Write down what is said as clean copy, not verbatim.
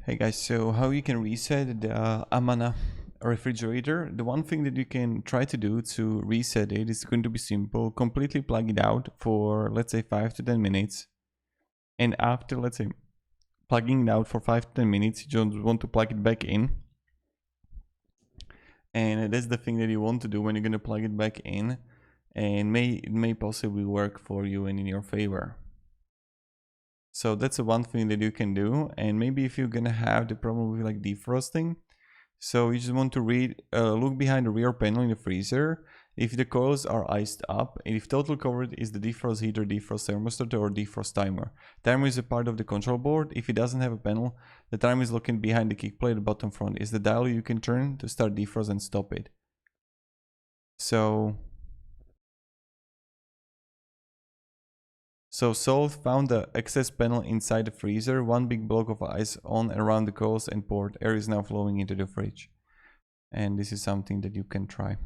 Hey guys, so how you can reset the Amana refrigerator? The one thing that you can try to do to reset it is going to be simple. Completely plug it out for, let's say, 5 to 10 minutes. And after, let's say, plugging it out for 5 to 10 minutes, you just want to plug it back in. And that's the thing that you want to do when you're going to plug it back in. And it may possibly work for you and in your favor. So that's the one thing that you can do. And maybe if you're gonna have the problem with like defrosting, so you just want to look behind the rear panel in the freezer. If the coils are iced up, and if total covered is the defrost heater, defrost thermostat, or defrost timer. Timer is a part of the control board. If it doesn't have a panel, the timer is located behind the kick plate. The bottom front is the dial you can turn to start defrost and stop it. So Sol found the excess panel inside the freezer. One big block of ice on and around the coils and port. Air is now flowing into the fridge. And this is something that you can try.